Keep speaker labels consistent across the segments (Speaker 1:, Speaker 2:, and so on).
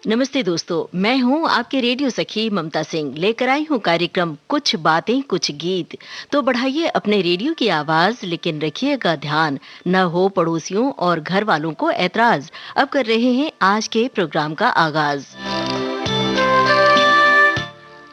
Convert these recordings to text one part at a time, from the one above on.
Speaker 1: नमस्ते दोस्तों, मैं हूं आपके रेडियो सखी ममता सिंह। लेकर आई हूं कार्यक्रम कुछ बातें कुछ गीत। तो बढ़ाइए अपने रेडियो की आवाज, लेकिन रखिएगा ध्यान, न हो पड़ोसियों और घर वालों को ऐतराज। अब कर रहे हैं आज के प्रोग्राम का आगाज।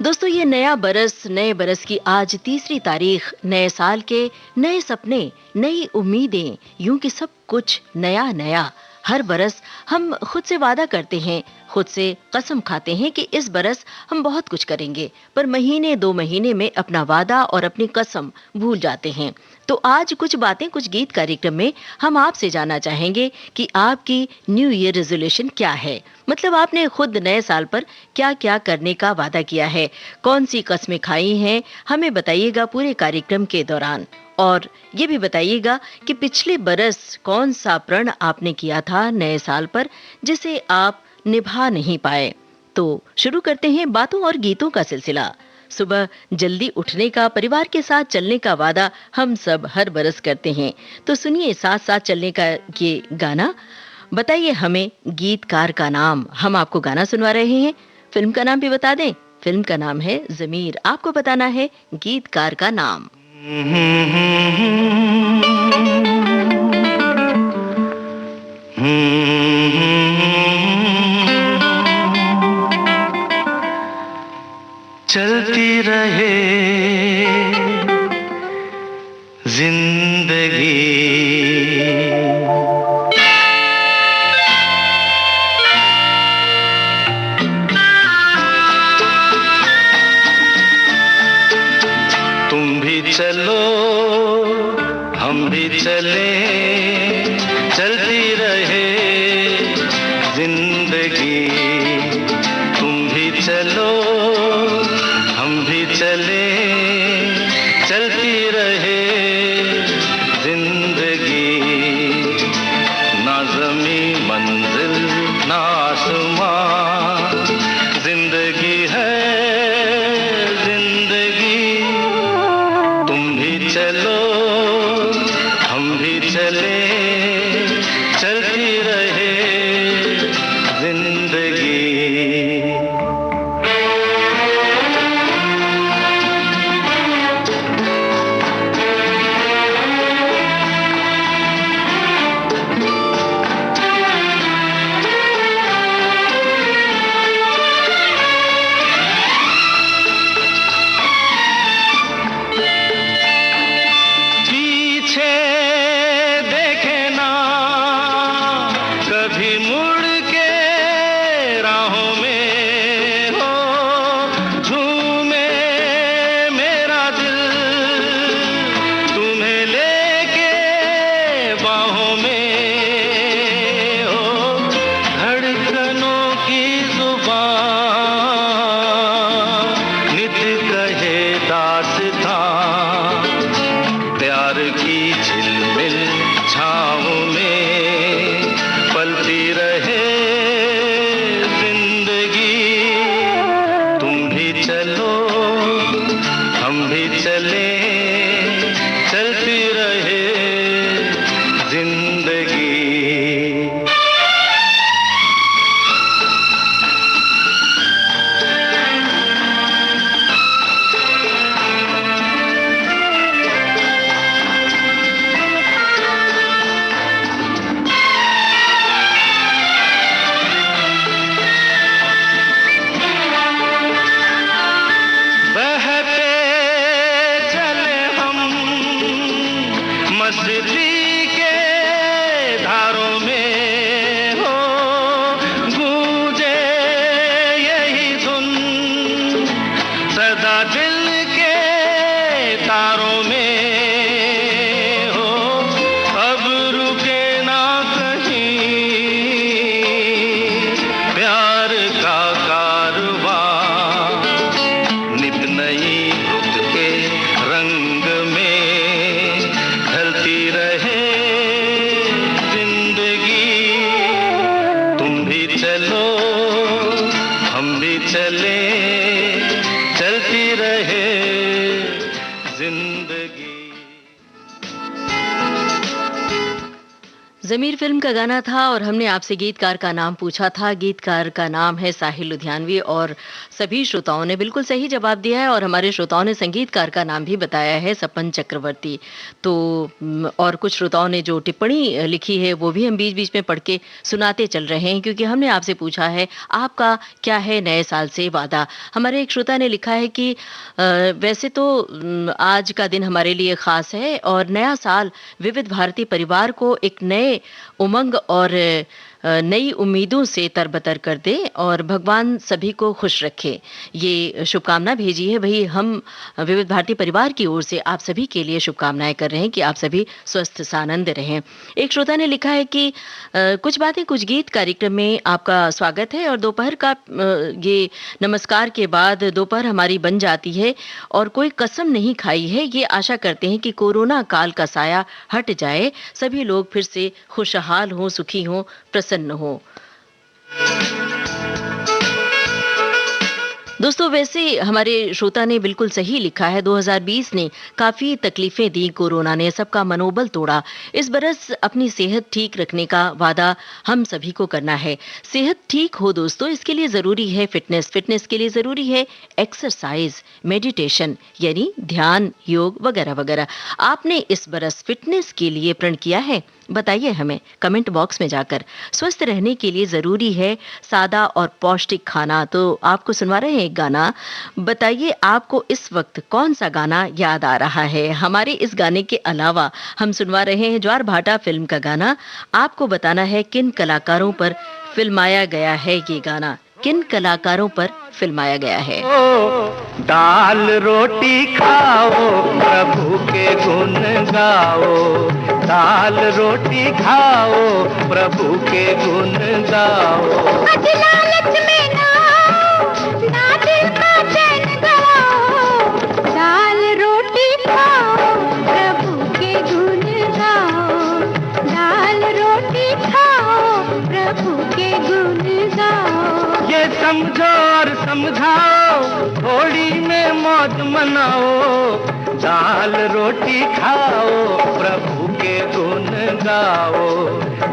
Speaker 1: दोस्तों, ये नया बरस, नए बरस की आज तीसरी तारीख, नए साल के नए सपने, नई उम्मीदें, यूं कि सब कुछ नया नया। हर बरस हम खुद से वादा करते हैं, खुद से कसम खाते हैं कि इस बरस हम बहुत कुछ करेंगे, पर महीने दो महीने में अपना वादा और अपनी कसम भूल जाते हैं। तो आज कुछ बातें कुछ गीत कार्यक्रम में हम आपसे जानना चाहेंगे कि आपकी न्यू ईयर रेजोल्यूशन क्या है। मतलब आपने खुद नए साल पर क्या क्या करने का वादा किया है, कौन सी कस्में खाई हैं, हमें बताइएगा पूरे कार्यक्रम के दौरान। और ये भी बताइएगा कि पिछले बरस कौन सा प्रण आपने किया था नए साल पर, जिसे आप निभा नहीं पाए। तो शुरू करते हैं बातों और गीतों का सिलसिला। सुबह जल्दी उठने का, परिवार के साथ चलने का वादा हम सब हर बरस करते हैं। तो सुनिए साथ साथ चलने का ये गाना। बताइए हमें गीतकार का नाम। हम आपको गाना सुनवा रहे हैं, फिल्म का नाम भी बता दें। फिल्म का नाम है ज़मीर। आपको बताना है गीतकार का नाम।
Speaker 2: चलती रहे जिंदगी, तुम भी चलो हम भी चले, चलती रहे जिंदगी। तुम भी चलो हम भी चले, चलती रहे जिंदगी। ना ज़मीं मंजिल ना आसमां, जिंदगी है जिंदगी। तुम भी चलो हम भी चले, चलती रहे जिंदगी। पीछे देखे ना कभी मुड़ के, राहों में हो झूमे मेरा दिल, तुम्हें लेके बाहों में हो। धड़कनों की जुबान नित कहे दास्तां, प्यार की झिलमिल छाँव में पलती रहे जिंदगी। तुम भी चलो हम भी चले, चलती रहे जिंदगी। बहते चले हम मस्ती के धारों में हो, गूंजे यही धुन सदा दिल के तारों में हो। अब रुके ना कहीं प्यार का कारवां, नित नई रुत के रंग में ढलती रहे जिंदगी। तुम भी चलो हम भी चले, चलती रहे जिंदगी।
Speaker 1: ज़मीर फ़िल्म का गाना था और हमने आपसे गीतकार का नाम पूछा था। गीतकार का नाम है साहिल लुधियानवी और सभी श्रोताओं ने बिल्कुल सही जवाब दिया है और हमारे श्रोताओं ने संगीतकार का नाम भी बताया है सपन चक्रवर्ती। तो और कुछ श्रोताओं ने जो टिप्पणी लिखी है वो भी हम बीच-बीच में पढ़ के सुनाते चल रहे हैं क्योंकि हमने आपसे पूछा है आपका क्या है नए साल से वादा? हमारे एक श्रोता ने लिखा है कि वैसे तो आज का दिन हमारे लिए ख़ास है और नया साल विविध भारती परिवार को एक नए उमंग और नई उम्मीदों से तरबतर कर दे और भगवान सभी को खुश रखे। ये शुभकामना भेजी है। वही हम विविध भारती परिवार की ओर से आप सभी के लिए शुभकामनाएं कर रहे हैं कि आप सभी स्वस्थ सानंद रहें। एक श्रोता ने लिखा है कि कुछ बातें कुछ गीत कार्यक्रम में आपका स्वागत है और दोपहर का ये नमस्कार के बाद दोपहर हमारी बन जाती है और कोई कसम नहीं खाई है। ये आशा करते हैं कि कोरोना काल का साया हट जाए, सभी लोग फिर से खुशहाल हों, सुखी हों, प्रसन्न हो। दोस्तों वैसे हमारे श्रोता ने बिल्कुल सही लिखा है 2020 ने काफी तकलीफें दी, कोरोना ने सबका मनोबल तोड़ा। इस बरस अपनी सेहत ठीक रखने का वादा हम सभी को करना है। सेहत ठीक हो दोस्तों, इसके लिए जरूरी है फिटनेस के लिए जरूरी है एक्सरसाइज, मेडिटेशन यानी ध्यान, योग वगैरह वगैरह। आपने इस बरस फिटनेस के लिए प्रण किया है? बताइए हमें कमेंट बॉक्स में जाकर। स्वस्थ रहने के लिए जरूरी है सादा और पौष्टिक खाना। तो आपको सुनवा रहे हैं एक गाना। बताइए आपको इस वक्त कौन सा गाना याद आ रहा है? हमारे इस गाने के अलावा हम सुनवा रहे हैं ज्वार भाटा फिल्म का गाना। आपको बताना है किन कलाकारों पर फिल्माया गया है ये गाना, किन कलाकारों पर फिल्माया गया है।
Speaker 2: दाल रोटी खाओ प्रभु के गुण गाओ, दाल रोटी खाओ प्रभु के गुण गाओ।
Speaker 3: लालच में ना दिल का चैन गवाओ, दाल रोटी खाओ प्रभु के गुण गाओ, दाल रोटी खाओ प्रभु के गुण गाओ।
Speaker 2: ये समझो और समझाओ, होली में मौज मनाओ, दाल रोटी खाओ प्रभु के गुण गाओ,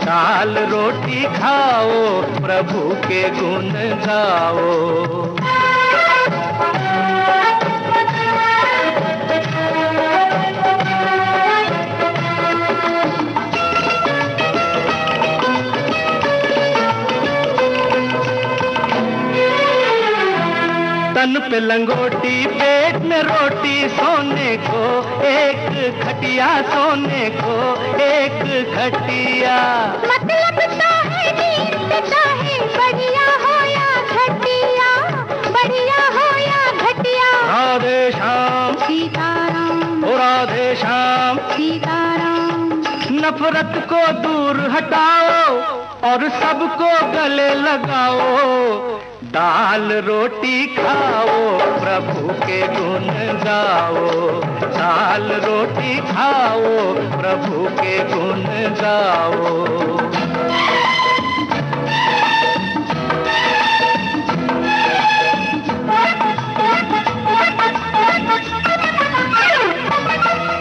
Speaker 2: दाल रोटी खाओ प्रभु के गुण गाओ। तन पे लंगोटी पेट में रोटी, सोने को एक खटिया, सोने को एक खटिया।
Speaker 3: मतलब तो है नींद चाहे बढ़िया हो या घटिया, बढ़िया हो या घटिया।
Speaker 2: राधे श्याम
Speaker 3: सीताराम,
Speaker 2: ओ राधे श्याम
Speaker 3: सीताराम।
Speaker 2: नफरत को दूर हटाओ और सबको गले लगाओ, दाल रोटी खाओ प्रभु के गुण गाओ, दाल रोटी खाओ प्रभु के गुण गाओ।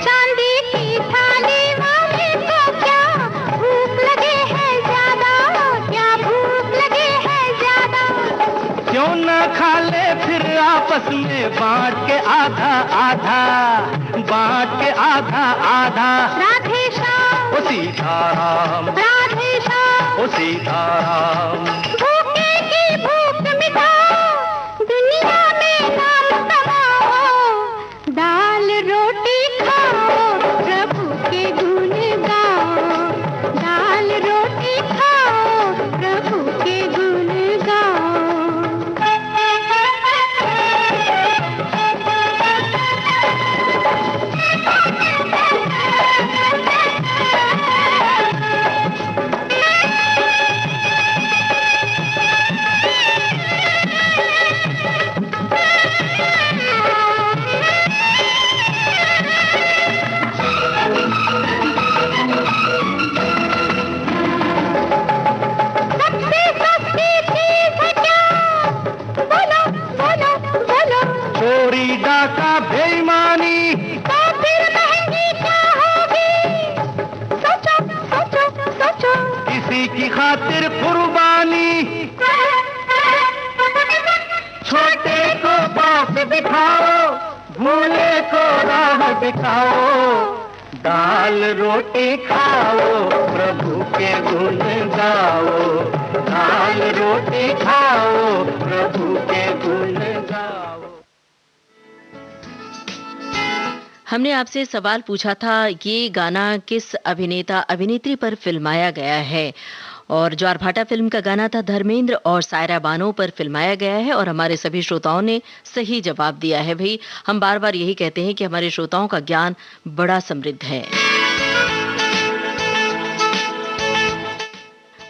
Speaker 3: चांदी की थाली वाले को क्या भूख लगे है ज्यादा, क्या भूख लगे है ज्यादा।
Speaker 2: क्यों न खा ले फिर आपस में बांट के आधा आधा, बांट के आधा आधा।
Speaker 3: राधे श्याम,
Speaker 2: ओ सीताराम,
Speaker 3: राधे श्याम।
Speaker 2: ओ सीताराम।
Speaker 3: भूखे की भूख मिटाओ, दुनिया में नाम कमाओ, दाल रोटी खाओ प्रभु के गुण गाओ, दाल रोटी खाओ प्रभु के गुण गाओ।
Speaker 2: की खातिर कुर्बानी, छोटे को बात दिखाओ, भूले को राह दिखाओ, दाल रोटी खाओ, प्रभु के गुण गाओ, दाल रोटी खाओ, प्रभु के गुण गाओ।
Speaker 1: हमने आपसे सवाल पूछा था, ये गाना किस अभिनेता अभिनेत्री पर फिल्माया गया है? और ज्वारभाटा फिल्म का गाना था, धर्मेंद्र और सायरा बानो पर फिल्माया गया है। और हमारे सभी श्रोताओं ने सही जवाब दिया है। भाई, हम बार बार यही कहते हैं कि हमारे श्रोताओं का ज्ञान बड़ा समृद्ध है।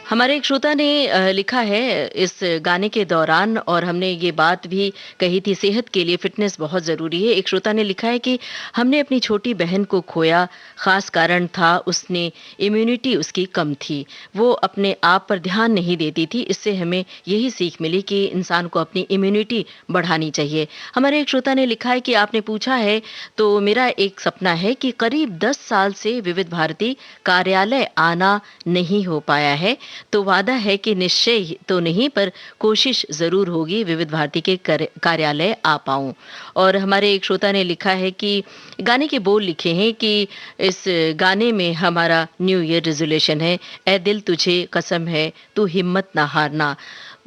Speaker 1: हमारे एक श्रोता ने लिखा है इस गाने के दौरान, और हमने ये बात भी कही थी, सेहत के लिए फिटनेस बहुत ज़रूरी है। एक श्रोता ने लिखा है कि हमने अपनी छोटी बहन को खोया, ख़ास कारण था उसने इम्यूनिटी उसकी कम थी, वो अपने आप पर ध्यान नहीं देती थी। इससे हमें यही सीख मिली कि इंसान को अपनी इम्यूनिटी बढ़ानी चाहिए। हमारे एक श्रोता ने लिखा है कि आपने पूछा है तो मेरा एक सपना है कि करीब 10 साल से विविध भारती कार्यालय आना नहीं हो पाया है, तो वादा है कि निश्चय तो नहीं पर कोशिश जरूर होगी विविध भारती के कार्यालय आ पाऊं। और हमारे एक श्रोता ने लिखा है कि गाने के बोल लिखे हैं कि इस गाने में हमारा न्यू ईयर रेजोल्यूशन है, ए दिल तुझे कसम है तू हिम्मत ना हारना।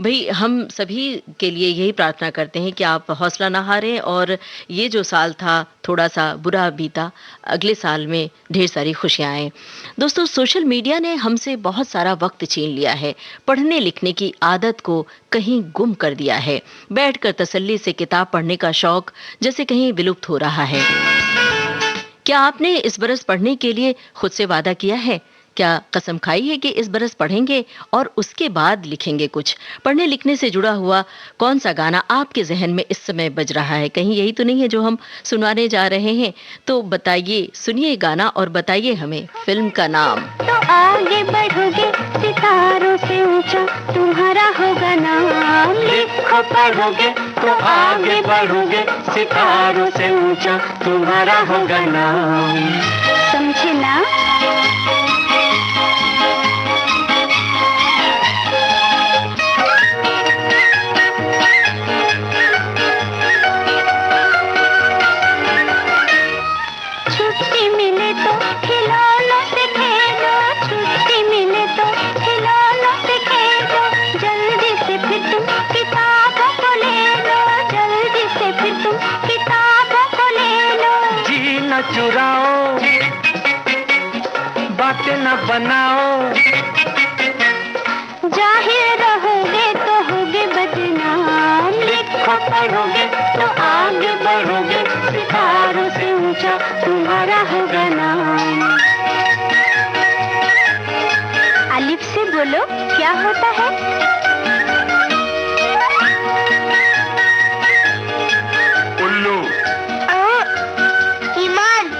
Speaker 1: भाई, हम सभी के लिए यही प्रार्थना करते हैं कि आप हौसला ना हारें, और ये जो साल था थोड़ा सा बुरा बीता, अगले साल में ढेर सारी खुशियां आएं। दोस्तों, सोशल मीडिया ने हमसे बहुत सारा वक्त छीन लिया है, पढ़ने लिखने की आदत को कहीं गुम कर दिया है, बैठकर तसल्ली से किताब पढ़ने का शौक जैसे कहीं विलुप्त हो रहा है। क्या आपने इस बरस पढ़ने के लिए खुद से वादा किया है? क्या कसम खाई है कि इस बरस पढ़ेंगे और उसके बाद लिखेंगे कुछ? पढ़ने लिखने से जुड़ा हुआ कौन सा गाना आपके जहन में इस समय बज रहा है? कहीं यही तो नहीं है जो हम सुनाने जा रहे हैं? तो बताइए, सुनिए गाना और बताइए हमें फिल्म का नाम।
Speaker 3: तो आगे बढ़ोगे सितारों से ऊंचा तुम्हारा होगा नाम,
Speaker 2: लिखो पढ़ोगे तो आगे बढ़ोगे, सितारों से ऊंचा तुम्हारा होगा नाम।
Speaker 3: समझे ना? छुट्टी मिले तो खिलौनों से खेलो, छुट्टी मिले तो खिलौनों से खेलो, जल्दी से फिर तुम किताबों को ले लो, जल्दी से फिर तुम किताबों को ले लो।
Speaker 2: जी न चुराओ, बातें न बनाओ,
Speaker 3: जाहिर रहोगे तो होगे बदनाम,
Speaker 2: लिखो पढ़ोगे तो आगे बढ़ोगे, सितारों से ऊंचा तुम्हारा होगा नाम।
Speaker 3: अलिफ से बोलो क्या होता है?
Speaker 2: उल्लू।
Speaker 3: ईमान।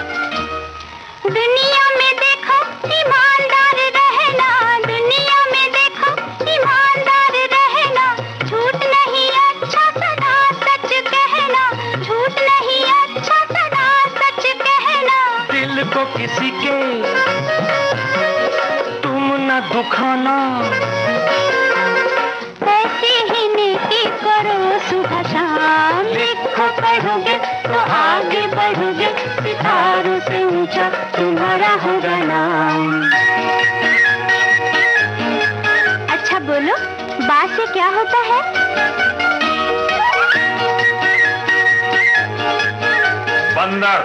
Speaker 3: दुनिया में देखो ईमानदार रहना, दुनिया में देखो ईमानदार रहना, झूठ नहीं अच्छा सदा सच कहना, झूठ नहीं अच्छा सदा सच कहना।
Speaker 2: दिल को किसी के तुम न दुखाना,
Speaker 3: ऐसी ही नेकी करो सुबह शाम,
Speaker 2: लिखो पढ़ोगे तो आगे बढ़ोगे, सितारों से ऊंचा तुम्हारा होगा नाम।
Speaker 3: अच्छा बोलो, बा से क्या होता है?
Speaker 2: बंदर।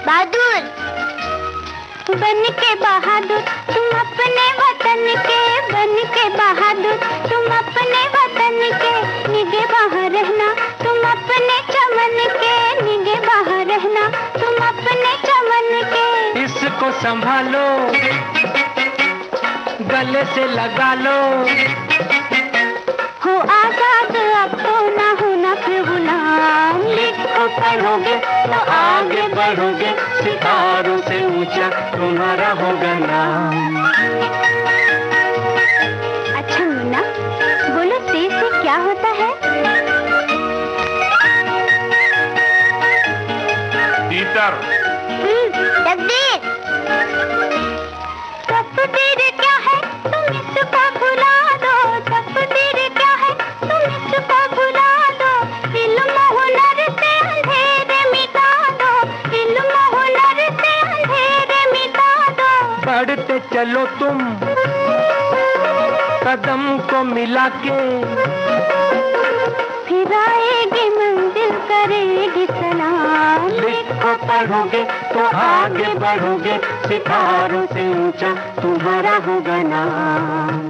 Speaker 3: बहादुर। बन के बहादुर तुम अपने वतन के, बन के बहादुर तुम अपने वतन के, निगे बाहर रहना तुम अपने चमन के, निगे बाहर रहना तुम अपने चमन के।
Speaker 2: इसको संभालो, गले से लगा लो,
Speaker 3: हो आजाद अब तो ना होना फिर गुलाम,
Speaker 2: लिखो पढ़ोगे तो आगे बढ़ोगे, सितारों से ऊंचा तुम्हारा होगा नाम।
Speaker 3: अच्छा मुन्ना, बोलो ते से क्या होता है?
Speaker 2: तीतर।
Speaker 3: तकदीर। तकदीर क्या है
Speaker 2: चलो तुम कदम को मिला के,
Speaker 3: फिर आएगी मंजिल करेगी सलाम।
Speaker 2: लिखो पढ़ोगे तो आगे बढ़ोगे, सितारों से ऊंचा तुम्हारा होगा नाम।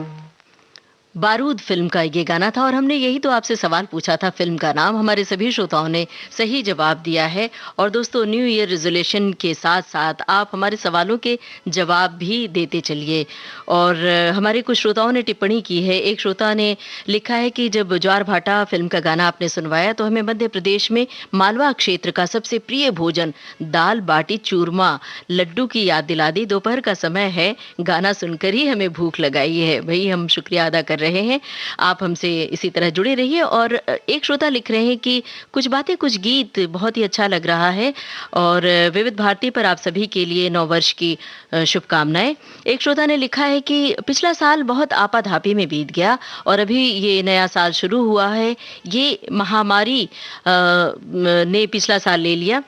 Speaker 1: बारूद फिल्म का ये गाना था और हमने यही तो आपसे सवाल पूछा था, फिल्म का नाम। हमारे सभी श्रोताओं ने सही जवाब दिया है। और दोस्तों, न्यू ईयर रेजोल्यूशन के साथ साथ आप हमारे सवालों के जवाब भी देते चलिए। और हमारे कुछ श्रोताओं ने टिप्पणी की है। एक श्रोता ने लिखा है कि जब ज्वार भाटा फिल्म का गाना आपने सुनवाया तो हमें मध्य प्रदेश में मालवा क्षेत्र का सबसे प्रिय भोजन दाल बाटी चूरमा लड्डू की याद दिला दी। दोपहर का समय है, गाना सुनकर ही हमें भूख लगाई है। भाई, हम शुक्रिया अदा कर रहे हैं। आप हमसे इसी तरह जुड़े रहिए। और एक श्रोता लिख रहे हैं कि कुछ बातें कुछ गीत बहुत ही अच्छा लग रहा है और विविध भारती पर आप सभी के लिए नव वर्ष की शुभकामनाएं। एक श्रोता ने लिखा है कि पिछला साल बहुत आपाधापी में बीत गया और अभी ये नया साल शुरू हुआ है। ये महामारी ने पिछला साल ले लिया,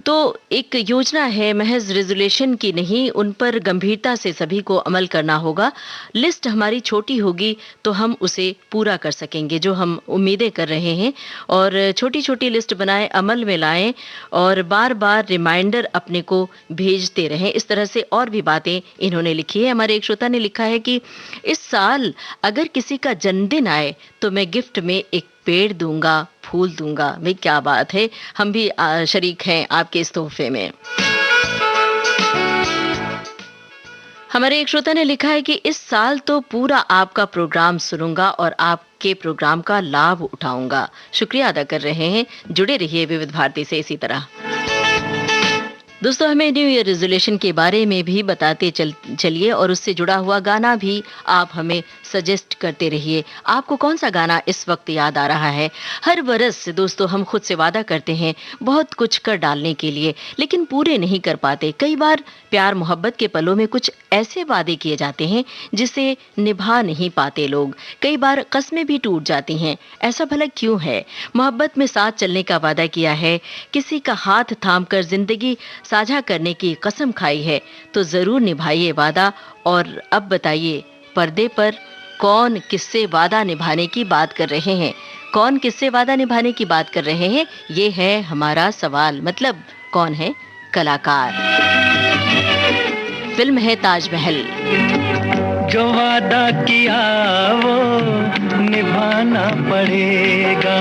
Speaker 1: तो एक योजना है, महज रेजोल्यूशन की नहीं, उन पर गंभीरता से सभी को अमल करना होगा। लिस्ट हमारी छोटी होगी तो हम उसे पूरा कर सकेंगे, जो हम उम्मीदें कर रहे हैं। और छोटी छोटी लिस्ट बनाएं, अमल में लाएं और बार बार रिमाइंडर अपने को भेजते रहें। इस तरह से और भी बातें इन्होंने लिखी है। हमारे एक श्रोता ने लिखा है कि इस साल अगर किसी का जन्मदिन आए तो मैं गिफ्ट में एक पेड़ दूंगा, फूल दूंगा। भाई, क्या बात है, हम भी शरीक हैं आपके इस तोहफे में। हमारे एक श्रोता ने लिखा है कि इस साल तो पूरा आपका प्रोग्राम सुनूंगा और आपके प्रोग्राम का लाभ उठाऊंगा। शुक्रिया अदा कर रहे हैं। जुड़े रहिए विविध भारती से इसी तरह। दोस्तों, हमें न्यू ईयर रेजोल्यूशन के बारे में भी बताते चलिए और उससे जुड़ा हुआ गाना भी आप हमें सजेस्ट करते रहिए। आपको कौन सा गाना इस वक्त याद आ रहा है? हर बरस दोस्तों हम खुद से वादा करते हैं बहुत कुछ कर डालने के लिए, लेकिन पूरे नहीं कर पाते। कई बार प्यार मोहब्बत के पलों में कुछ ऐसे वादे किए जाते हैं जिसे निभा नहीं पाते लोग। कई बार कस्में भी टूट जाती हैं। ऐसा भला क्यों है? मोहब्बत में साथ चलने का वादा किया है, किसी का हाथ थामकर जिंदगी साझा करने की कसम खाई है, तो जरूर निभाइए वादा। और अब बताइए, पर्दे पर कौन किससे वादा निभाने की बात कर रहे हैं? कौन किससे वादा निभाने की बात कर रहे हैं? ये है हमारा सवाल। मतलब कौन है कलाकार? फिल्म है ताजमहल।
Speaker 2: जो वादा किया वो निभाना पड़ेगा,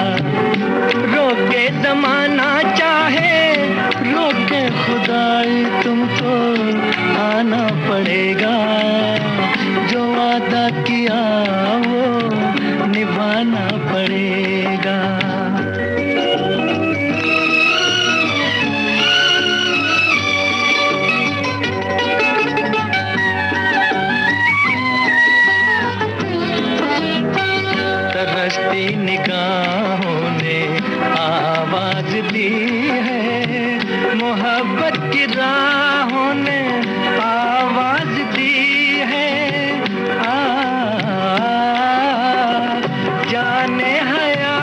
Speaker 2: रोके जमाना चाहे रोके खुदाई, तुमको आना पड़ेगा। जो वादा किया वो निभाना पड़ेगा। तरसती निगाहों ने आवाज दी है, मोहब्बत की राहों ने आवाज दी है। जाने हया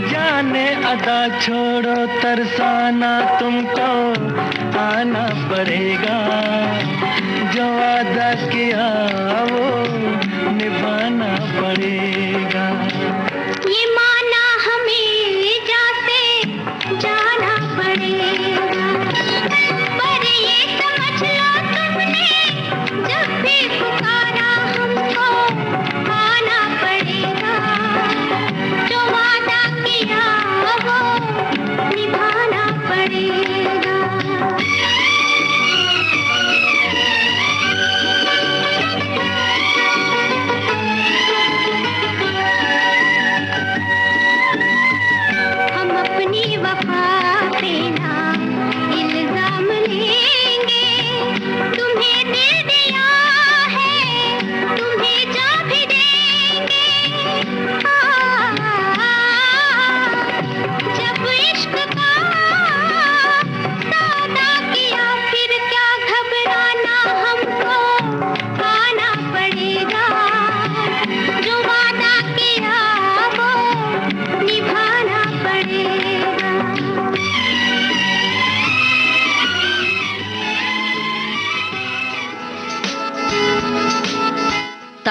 Speaker 2: जाने अदा छोड़ो, तरसाना तुमको आना पड़ेगा। जो वादा किया वो निभाना पड़ेगा।
Speaker 3: ये माना हमें जाते जाना पड़ेगा, पर ये समझ लो तुमने जब भी पुकारा हमको आना पड़ेगा। जो वादा किया वो निभाना पड़ेगा।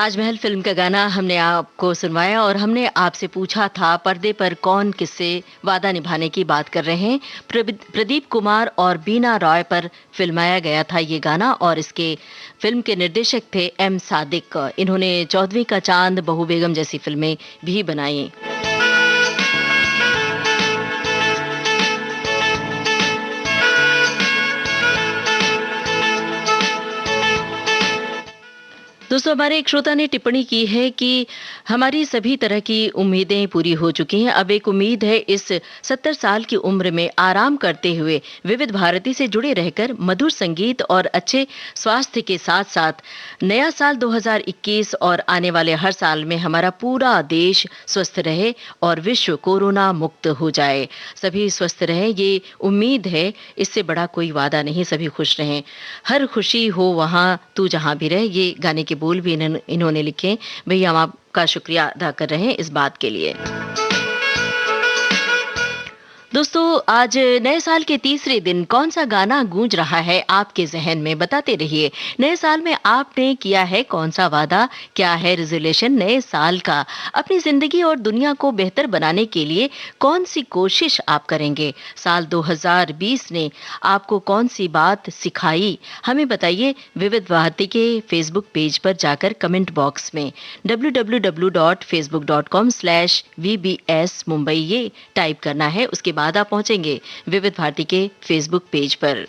Speaker 1: ताजमहल फिल्म का गाना हमने आपको सुनवाया और हमने आपसे पूछा था पर्दे पर कौन किससे वादा निभाने की बात कर रहे हैं। प्रदीप कुमार और बीना रॉय पर फिल्माया गया था ये गाना और इसके फिल्म के निर्देशक थे एम सादिक। इन्होंने 14वीं का चांद, बहू बेगम जैसी फिल्में भी बनाई। दोस्तों, हमारे एक श्रोता ने टिप्पणी की है कि हमारी सभी तरह की उम्मीदें पूरी हो चुकी हैं। अब एक उम्मीद है इस 70 साल की उम्र में आराम करते हुए विविध भारती से जुड़े रहकर मधुर संगीत और अच्छे स्वास्थ्य के साथ साथ नया साल 2021 और आने वाले हर साल में हमारा पूरा देश स्वस्थ रहे और विश्व कोरोना मुक्त हो जाए। सभी स्वस्थ रहें, ये उम्मीद है, इससे बड़ा कोई वादा नहीं। सभी खुश रहें, हर खुशी हो वहां तू जहां भी रहे। ये गाने के बोल भी इन्होंने लिखे। भैया, हम आपका शुक्रिया अदा कर रहे हैं इस बात के लिए। दोस्तों, आज नए साल के तीसरे दिन कौन सा गाना गूंज रहा है आपके जहन में? बताते रहिए। नए साल में आपने किया है कौन सा वादा? क्या है रेजोल्यूशन नए साल का? अपनी जिंदगी और दुनिया को बेहतर बनाने के लिए कौन सी कोशिश आप करेंगे? साल 2020 ने आपको कौन सी बात सिखाई? हमें बताइए विविध भारती के फेसबुक पेज पर जाकर कमेंट बॉक्स में www.facebook.com/vbs mumbai ये टाइप करना है। उसके बाद आप पहुंचेंगे विविध भारती के फेसबुक पेज पर।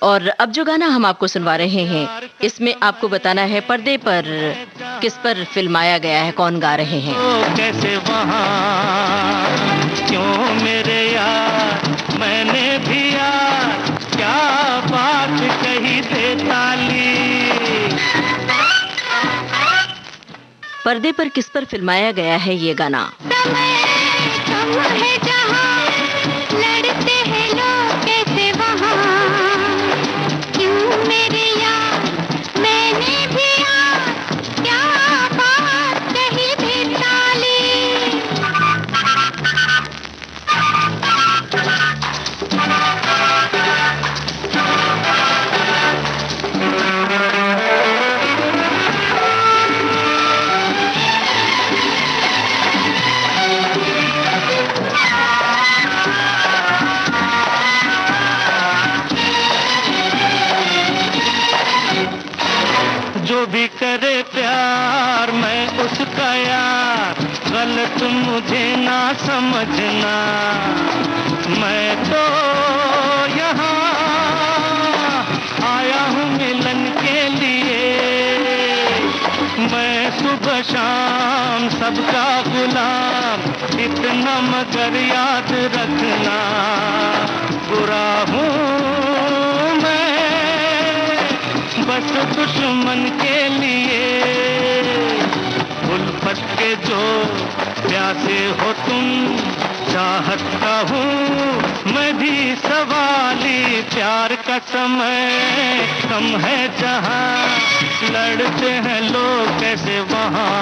Speaker 1: और अब जो गाना हम आपको सुनवा रहे हैं, इसमें आपको बताना है पर्दे पर किस पर फिल्माया गया है, कौन गा रहे हैं।
Speaker 2: कैसे वहाँ क्यों मेरे यार, मैंने भी यार क्या बात कही दे ताली।
Speaker 1: पर्दे पर किस पर फिल्माया गया है ये गाना?
Speaker 3: है जहाँ लड़ते हैं लोग कैसे वहाँ, क्यों मेरे यार, मैंने भी यार क्या बात कही थी ताली।
Speaker 2: जो भी करे प्यार मैं उसका यार, गलत मुझे ना समझना। मैं तो यहाँ आया हूँ मिलन के लिए, मैं सुबह शाम सबका गुलाम, इतना मगर याद रखना। बुरा हूँ बस दुश्मन के लिए, उल्फत के जो प्यासे हो तुम, चाहत का हूँ मैं भी सवाली। प्यार का समय कम है जहाँ लड़ते हैं लोग कैसे वहाँ,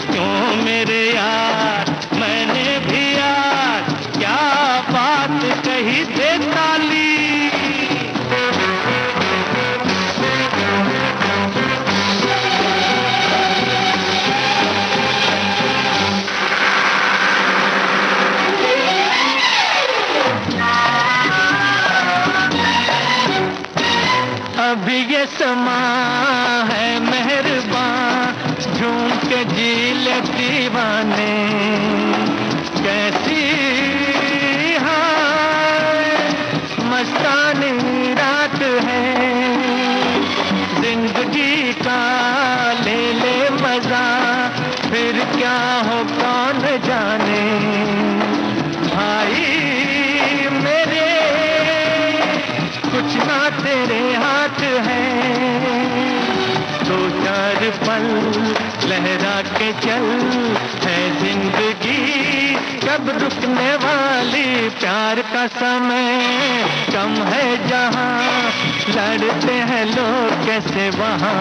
Speaker 2: क्यों मेरे यार, मैंने भी यार क्या बात कही दे ताली। अभी ये समा है मेहरबान, झूम के जी ले दीवाने। कैसी मस्तानी रात है, जिंदगी का ले ले मजा, फिर क्या हो कौन जाने। भाई मेरे कुछ ना तेरे हाथ है, दो चार पल लहरा के चल, है जिंदगी कब रुकने वाली। प्यार का समय कम है जहाँ लड़ते हैं लोग कैसे वहाँ,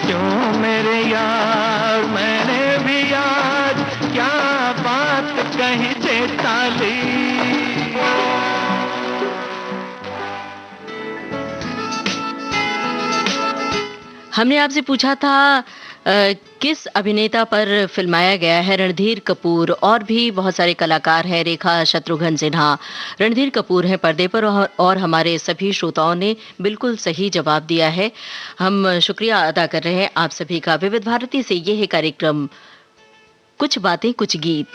Speaker 2: क्यों मेरे यार, मैंने भी याद क्या बात कही दे ताली।
Speaker 1: हमने आपसे पूछा था किस अभिनेता पर फिल्माया गया है रणधीर कपूर, और भी बहुत सारे कलाकार हैं, रेखा शत्रुघ्न सिन्हा। रणधीर कपूर हैं पर्दे पर, और हमारे सभी श्रोताओं ने बिल्कुल सही जवाब दिया है। हम शुक्रिया अदा कर रहे हैं आप सभी का। विविध भारती से ये है कार्यक्रम कुछ बातें कुछ गीत।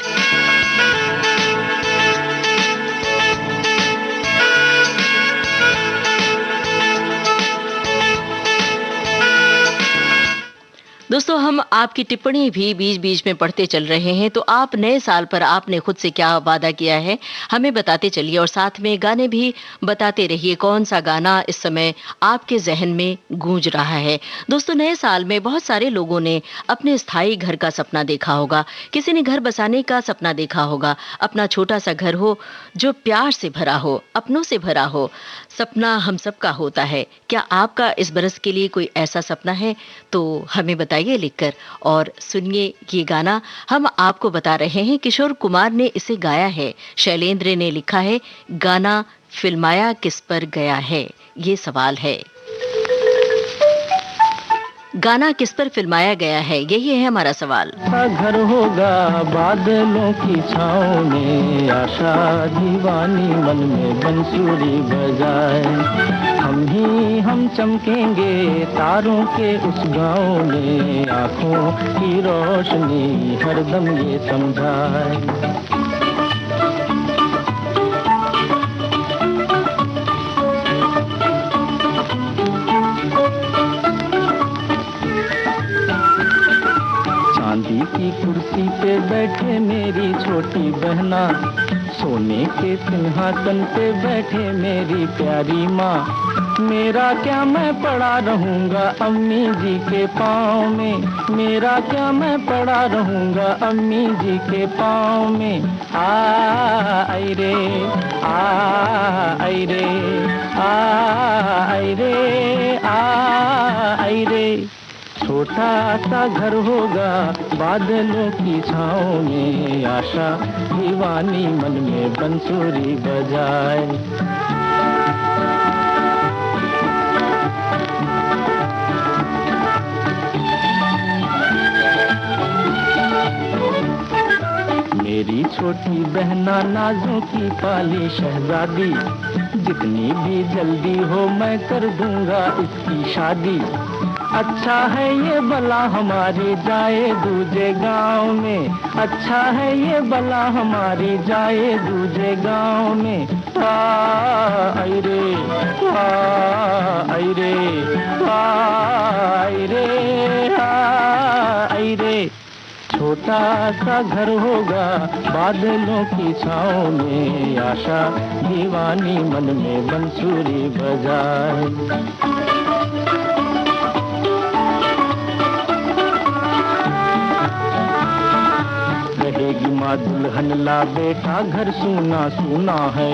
Speaker 1: दोस्तों, हम आपकी टिप्पणी भी बीच बीच में पढ़ते चल रहे हैं, तो आप नए साल पर आपने खुद से क्या वादा किया है हमें बताते चलिए, और साथ में गाने भी बताते रहिए। कौन सा गाना इस समय आपके जहन में गूंज रहा है? दोस्तों, नए साल में बहुत सारे लोगों ने अपने स्थायी घर का सपना देखा होगा। किसी ने घर बसाने का सपना देखा होगा। अपना छोटा सा घर हो जो प्यार से भरा हो, अपनों से भरा हो। सपना हम सबका होता है। क्या आपका इस बरस के लिए कोई ऐसा सपना है? तो हमें बताइए लिखकर, और सुनिए ये गाना। हम आपको बता रहे हैं किशोर कुमार ने इसे गाया है। शैलेंद्र ने लिखा है। गाना फिल्माया किस पर गया है, ये सवाल है। गाना किस पर फिल्माया गया है, यही है हमारा सवाल।
Speaker 2: घर होगा बादलों की छाँव में, आशा दीवानी मन में बंसुरी बजाए। हम चमकेंगे तारों के उस गाँव में, आँखों की रोशनी हरदम ये समझाए। चांदी की कुर्सी पे बैठे मेरी छोटी बहना, सोने के सिंहासन पे बैठे मेरी प्यारी माँ। मेरा क्या मैं पड़ा रहूँगा अम्मी जी के पाँव में, मेरा क्या मैं पड़ा रहूँगा अम्मी जी के पाँव में। आई रे आई रे आई रे आई रे। छोटा सा घर होगा बादलों की छाँव में, आशा दीवानी मन में बंसुरी बजाए। मेरी छोटी बहना नाजों की पाली शहजादी, जितनी भी जल्दी हो मैं कर दूंगा इसकी शादी। अच्छा है ये भला हमारी जाए दूजे गांव में, अच्छा है ये भला हमारी जाए दूजे गांव में। आई रे आई रे आई रे आई रे। छोटा सा घर होगा बादलों की छाँव में, आशा दीवानी मन में बंसुरी बजाए। रहेगी माँ दुल्हन ला बेटा घर सूना सूना है,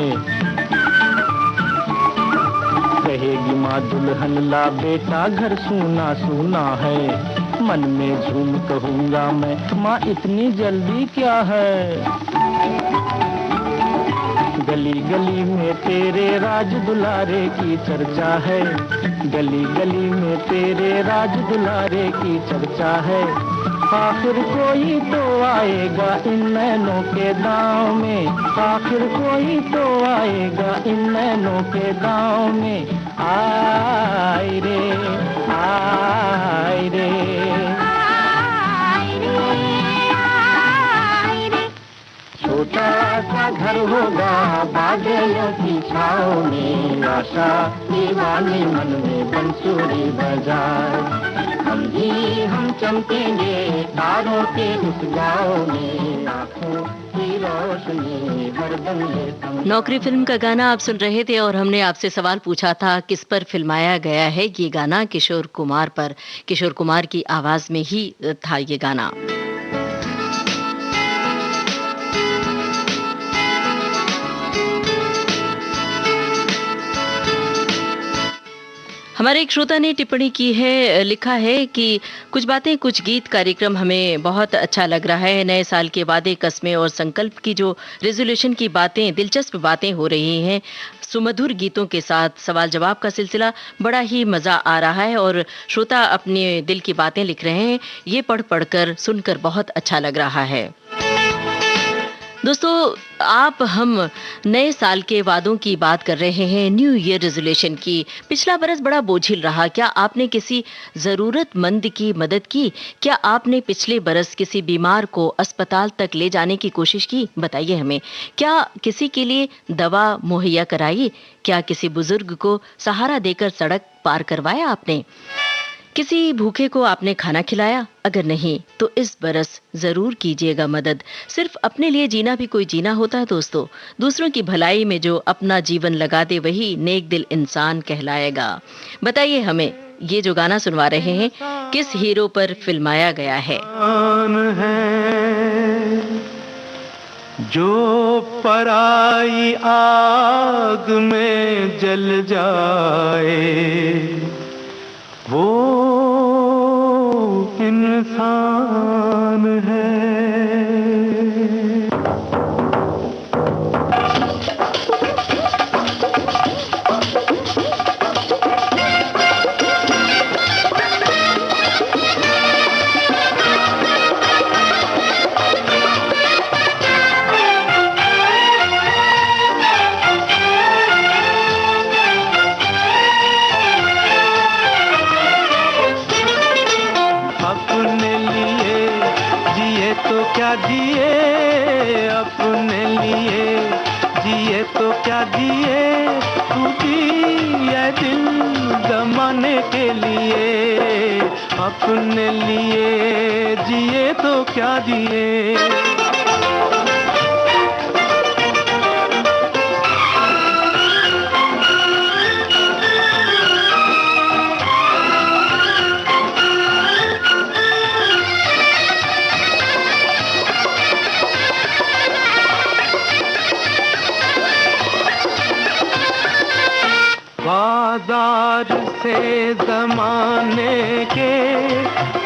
Speaker 2: रहेगी माँ दुल्हन ला बेटा घर सूना सूना है। मन में झूम कहूँगा मैं माँ इतनी जल्दी क्या है। गली गली में तेरे राज दुलारे की चर्चा है, गली गली में तेरे राज दुलारे की चर्चा है। आखिर कोई तो आएगा इन नैनों के दांव में, आखिर कोई तो आएगा इन नैनों के दांव में। आई रे आई रे छोटा सा घर होगा बादलों की छाँव में, आशा दीवानी मन में बंसुरी बजाए। हम चमकेंगे तारों के उस गाँव में, आँखों की रोशनी हरदम ये।
Speaker 1: नौकरी फिल्म का गाना आप सुन रहे थे, और हमने आपसे सवाल पूछा था किस पर फिल्माया गया है ये गाना। किशोर कुमार पर, किशोर कुमार की आवाज में ही था ये गाना। हमारे एक श्रोता ने टिप्पणी की है, लिखा है कि कुछ बातें कुछ गीत कार्यक्रम हमें बहुत अच्छा लग रहा है। नए साल के वादे, कस्में और संकल्प की जो रेजोल्यूशन की बातें, दिलचस्प बातें हो रही हैं, सुमधुर गीतों के साथ सवाल जवाब का सिलसिला बड़ा ही मजा आ रहा है और श्रोता अपने दिल की बातें लिख रहे हैं। ये पढ़कर सुनकर बहुत अच्छा लग रहा है। दोस्तों, आप हम नए साल के वादों की बात कर रहे हैं, न्यू ईयर रेजोल्यूशन की। पिछला बरस बड़ा बोझिल रहा। क्या आपने किसी जरूरतमंद की मदद की? क्या आपने पिछले बरस किसी बीमार को अस्पताल तक ले जाने की कोशिश की? बताइए हमें। क्या किसी के लिए दवा मुहैया कराई? क्या किसी बुजुर्ग को सहारा देकर सड़क पार करवाया आपने? किसी भूखे को आपने खाना खिलाया? अगर नहीं तो इस बरस जरूर कीजिएगा मदद। सिर्फ अपने लिए जीना भी कोई जीना होता है दोस्तों। दूसरों की भलाई में जो अपना जीवन लगा दे वही नेक दिल इंसान कहलाएगा। बताइए हमें, ये जो गाना सुनवा रहे हैं किस हीरो पर फिल्माया गया है?
Speaker 4: जो पराई आग में जल जाए वो इंसान है। क्या जिए अपने लिए, जिए तो क्या जिए, तू जिए दिल जमाने के लिए। अपने लिए जिए तो क्या जिए। बाजार से जमाने के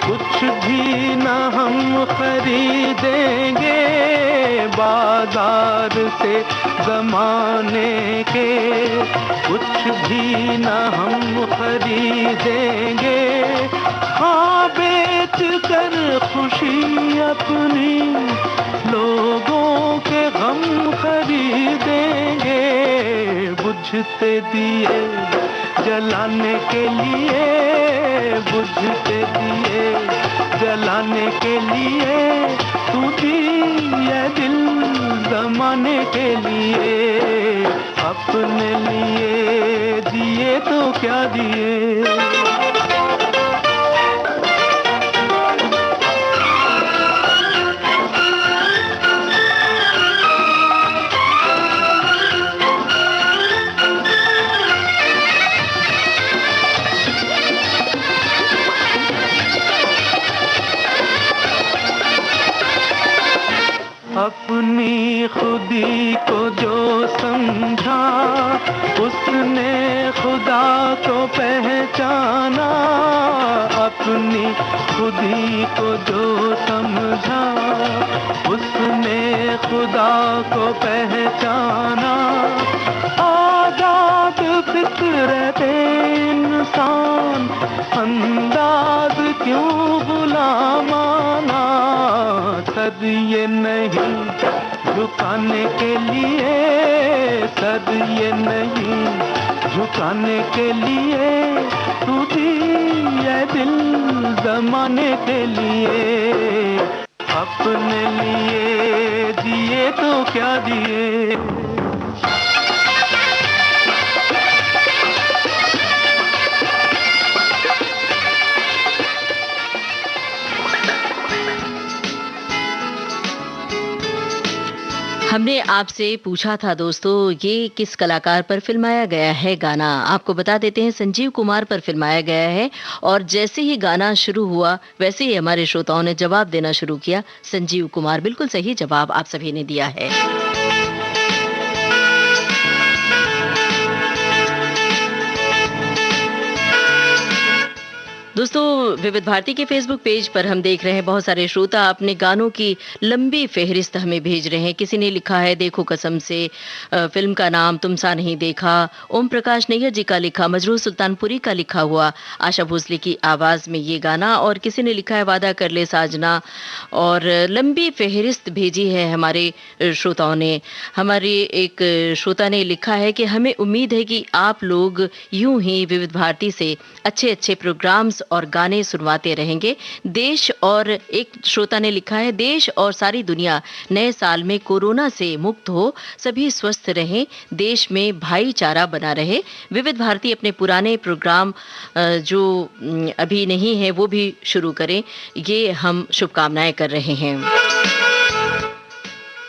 Speaker 4: कुछ भी न हम खरीदेंगे। बाजार से जमाने के कुछ भी न हम खरीदेंगे। हाँ, बेच कर खुशी अपनी लोगों के गम खरीदेंगे। बुझते दिए जलाने के लिए, बुझते दिए जलाने के लिए, तू दिए दिल जमाने के लिए। अपने लिए जिए तो क्या जिए। अपनी खुदी को जो समझा उसने खुदा को पहचाना। अपनी खुदी को जो समझा उसने खुदा को पहचाना। आजाद फितरत इंसान अंदाज क्यों गुलामाना। सर ये नहीं झुकाने के लिए, सर ये नहीं झुकाने के लिए, तू दिए दिल जमाने के लिए। अपने लिए जिए तो क्या जिए।
Speaker 1: हमने आपसे पूछा था दोस्तों, ये किस कलाकार पर फिल्माया गया है गाना। आपको बता देते हैं संजीव कुमार पर फिल्माया गया है। और जैसे ही गाना शुरू हुआ वैसे ही हमारे श्रोताओं ने जवाब देना शुरू किया। संजीव कुमार, बिल्कुल सही जवाब आप सभी ने दिया है। दोस्तों, विविध भारती के फेसबुक पेज पर हम देख रहे हैं बहुत सारे श्रोता अपने गानों की लंबी फहरिस्त हमें भेज रहे हैं। किसी ने लिखा है देखो कसम से, फिल्म का नाम तुम सा नहीं देखा, ओम प्रकाश नैयर जी का लिखा, मजरूह सुल्तानपुरी का लिखा हुआ आशा भोसले की आवाज में ये गाना, और किसी ने लिखा है वादा कर ले साजना, और लंबी फहरिस्त भेजी है हमारे श्रोताओं ने। हमारे एक श्रोता ने लिखा है कि हमें उम्मीद है कि आप लोग यूं ही विविध भारती से अच्छे अच्छे प्रोग्राम्स और गाने सुनवाते रहेंगे। देश, और एक श्रोता ने लिखा है देश और सारी दुनिया नए साल में कोरोना से मुक्त हो, सभी स्वस्थ रहें, देश में भाईचारा बना रहे। विविध भारती अपने पुराने प्रोग्राम जो अभी नहीं है वो भी शुरू करें, ये हम शुभकामनाएं कर रहे हैं।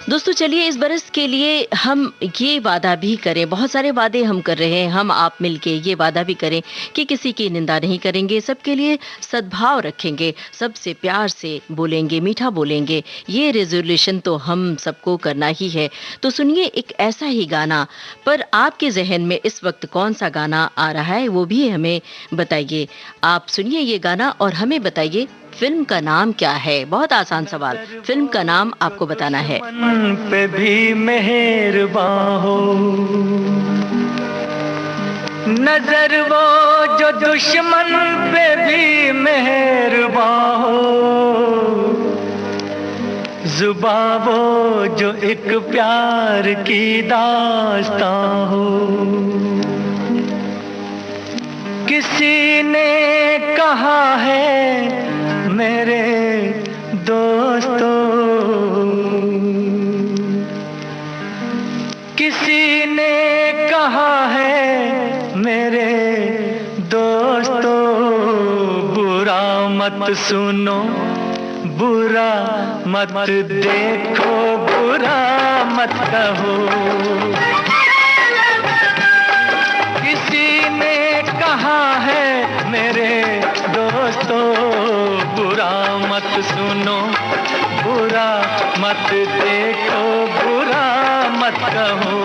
Speaker 1: दोस्तों, चलिए इस बरस के लिए हम ये वादा भी करें, बहुत सारे वादे हम कर रहे हैं, हम आप मिलके ये वादा भी करें कि किसी की निंदा नहीं करेंगे, सबके लिए सद्भाव रखेंगे, सबसे प्यार से बोलेंगे, मीठा बोलेंगे। ये रेजोल्यूशन तो हम सबको करना ही है। तो सुनिए एक ऐसा ही गाना, पर आपके जहन में इस वक्त कौन सा गाना आ रहा है वो भी हमें बताइए। आप सुनिए ये गाना और हमें बताइए फिल्म का नाम क्या है। बहुत आसान सवाल, फिल्म का नाम आपको बताना है।
Speaker 4: मन पे भी मेहरबान हो, नजर वो जो दुश्मन पे भी मेहरबान हो, जुबां वो जो एक प्यार की दास्तां हो। किसी ने कहा है मेरे दोस्तों, किसी ने कहा है मेरे दोस्तों, बुरा मत सुनो, बुरा मत देखो, बुरा मत कहो। किसी ने कहा है मेरे दोस्तों, बुरा मत सुनो, बुरा मत देखो, बुरा मत कहो।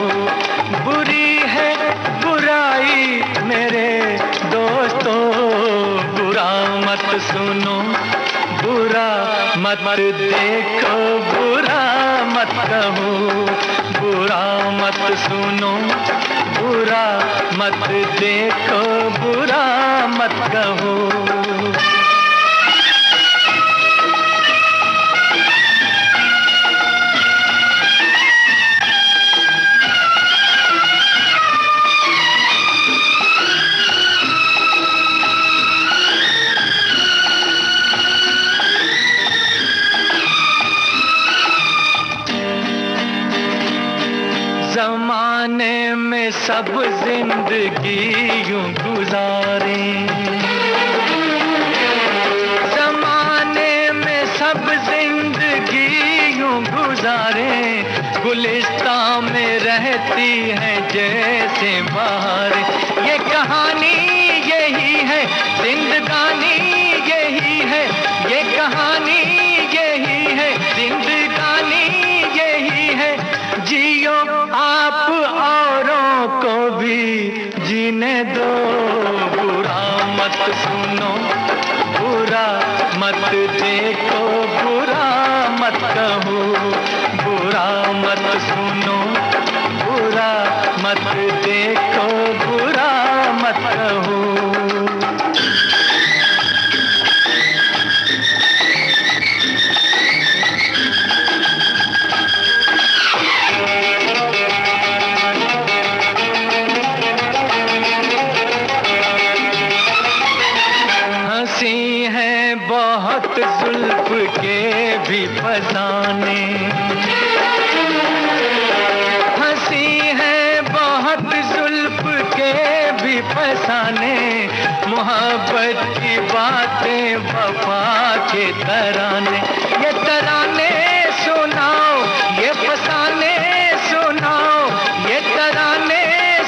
Speaker 4: बुरी है बुराई मेरे दोस्तों, बुरा मत सुनो, बुरा मत देखो, बुरा मत कहो। बुरा मत सुनो, बुरा मत देखो, बुरा मत कहो। जमाने में सब जिंदगी यूं गुजारे, जमाने में सब जिंदगी यूं गुजारे, गुलिस्तां में रहती है जैसे बहार। ये कहानी यही है, जिंदगानी यही है, ये कहानी यही है, जिंदगानी यही है। जियो आप औरों को भी जीने दो, बुरा मत सुनो, बुरा मत देखो, बुरा मत कहो। बुरा मत सुनो, बुरा मत देखो, बुरा मत कहो। बहुत जुल्फ के भी फसाने, हंसी है बहुत जुल्फ के भी फसाने, मोहब्बत की बातें वफा के तराने। ये तराने सुनाओ, ये फसाने सुनाओ, ये तराने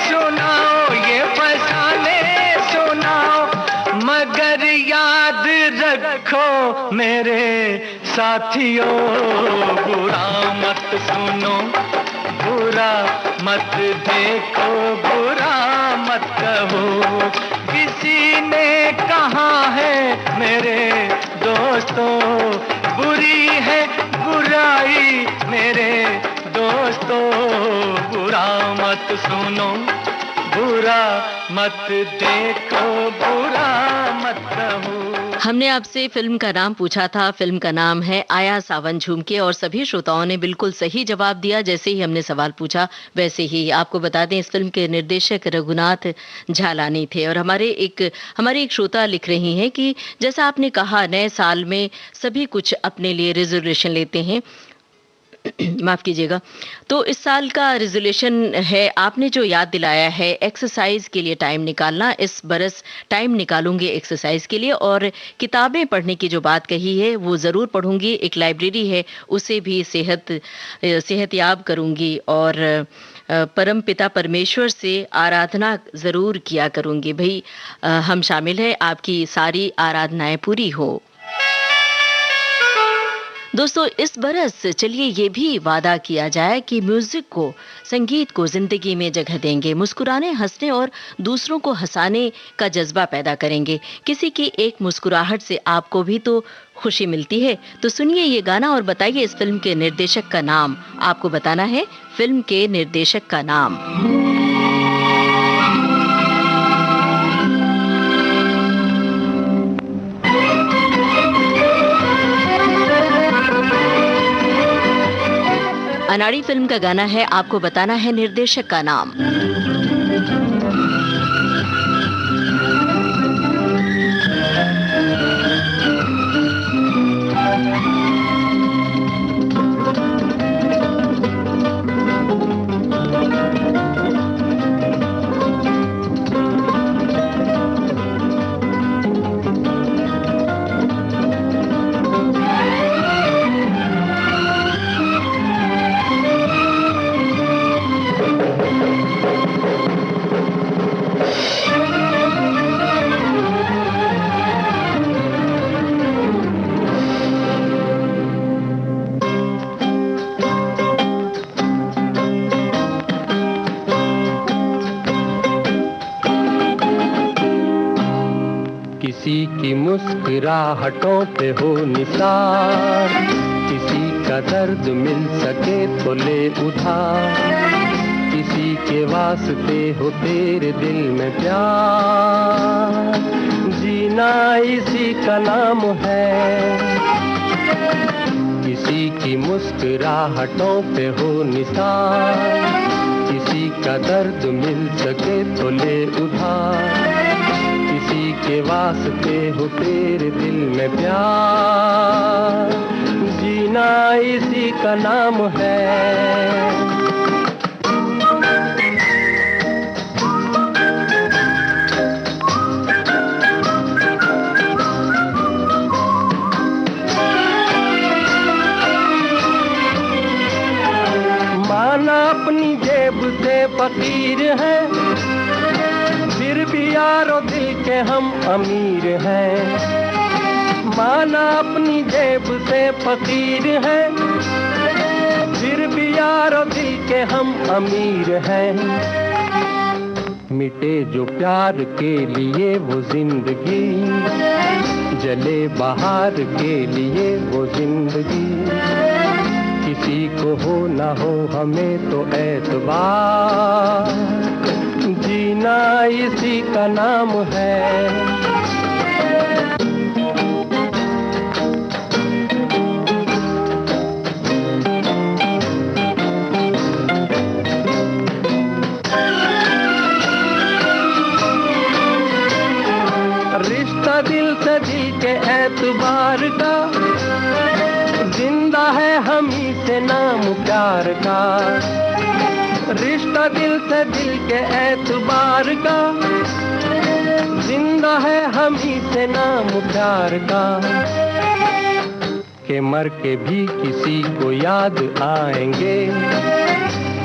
Speaker 4: सुनाओ, ये फसाने सुनाओ। मगर याद रखो मेरे साथियों, बुरा मत सुनो, बुरा मत देखो, बुरा मत कहो। किसी ने कहा है मेरे दोस्तों, बुरी है बुराई मेरे दोस्तों, बुरा मत सुनो, बुरा मत देखो, बुरा मत कहो।
Speaker 1: हमने आपसे फिल्म का नाम पूछा था। फिल्म का नाम है आया सावन झूम के, और सभी श्रोताओं ने बिल्कुल सही जवाब दिया। जैसे ही हमने सवाल पूछा वैसे ही। आपको बता दें, इस फिल्म के निर्देशक रघुनाथ झालानी थे। और हमारे एक श्रोता लिख रही हैं कि जैसा आपने कहा, नए साल में सभी कुछ अपने लिए रिजोल्यूशन लेते हैं। माफ कीजिएगा। तो इस साल का रिजोल्यूशन है, आपने जो याद दिलाया है, एक्सरसाइज के लिए टाइम निकालना। इस बरस टाइम निकालूंगी एक्सरसाइज के लिए, और किताबें पढ़ने की जो बात कही है वो ज़रूर पढ़ूंगी। एक लाइब्रेरी है, उसे भी सेहतयाब करूंगी, और परम पिता परमेश्वर से आराधना ज़रूर किया करूंगी। भाई हम शामिल हैं, आपकी सारी आराधनाएं पूरी हो। दोस्तों, इस बरस चलिए ये भी वादा किया जाए कि म्यूजिक को, संगीत को जिंदगी में जगह देंगे, मुस्कुराने, हंसने और दूसरों को हंसाने का जज्बा पैदा करेंगे। किसी की एक मुस्कुराहट से आपको भी तो खुशी मिलती है। तो सुनिए ये गाना और बताइए इस फिल्म के निर्देशक का नाम। आपको बताना है फिल्म के निर्देशक का नाम। अनाड़ी फिल्म का गाना है। आपको बताना है निर्देशक का नाम।
Speaker 5: किसी की मुस्कुराहटों पे हो निसार, किसी का दर्द मिल सके तो ले उधार, किसी के वास्ते हो तेरे दिल में प्यार, जीना इसी का नाम है। किसी की मुस्कुराहटों पे हो निसार, किसी का दर्द मिल सके तो ले उधार, किसी के वास्ते हो तेरे दिल में प्यार, जीना इसी का नाम है। माना अपनी जेब से फकीर है, फिर भी यारो दिल के हम अमीर हैं। माना अपनी जेब से फकीर है, फिर भी यारो दिल के हम अमीर हैं। मिटे जो प्यार के लिए वो जिंदगी, जले बहार के लिए वो जिंदगी, किसी को हो ना हो हमें तो एतबार, जीना इसी का नाम है। रिश्ता दिल से दिल के एतबार का, जिंदा है हम ही से नाम प्यार का। रिश्ता दिल से दिल के एतबार का, जिंदा है हम ही से नाम प्यार का। के मर के भी किसी को याद आएंगे,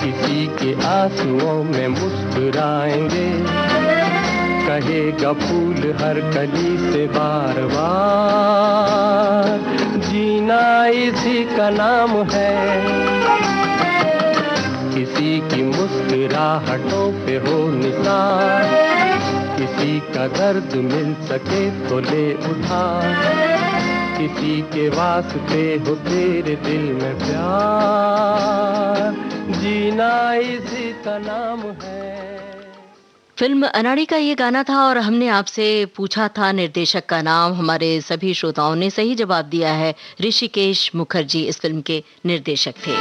Speaker 5: किसी के आंसुओं में मुस्कुराएंगे, कहेगा फूल हर कली से बार बार, जीना इसी का नाम है। किसी की मुस्कुराहटों पे हो निसार, किसी का दर्द मिल सके तो ले उठा, किसी के वास्ते हो तेरे दिल में प्यार, जीना इसी का नाम है।
Speaker 1: फिल्म अनाड़ी का ये गाना था और हमने आपसे पूछा था निर्देशक का नाम। हमारे सभी श्रोताओं ने सही जवाब दिया है। ऋषिकेश मुखर्जी इस फिल्म के निर्देशक थे।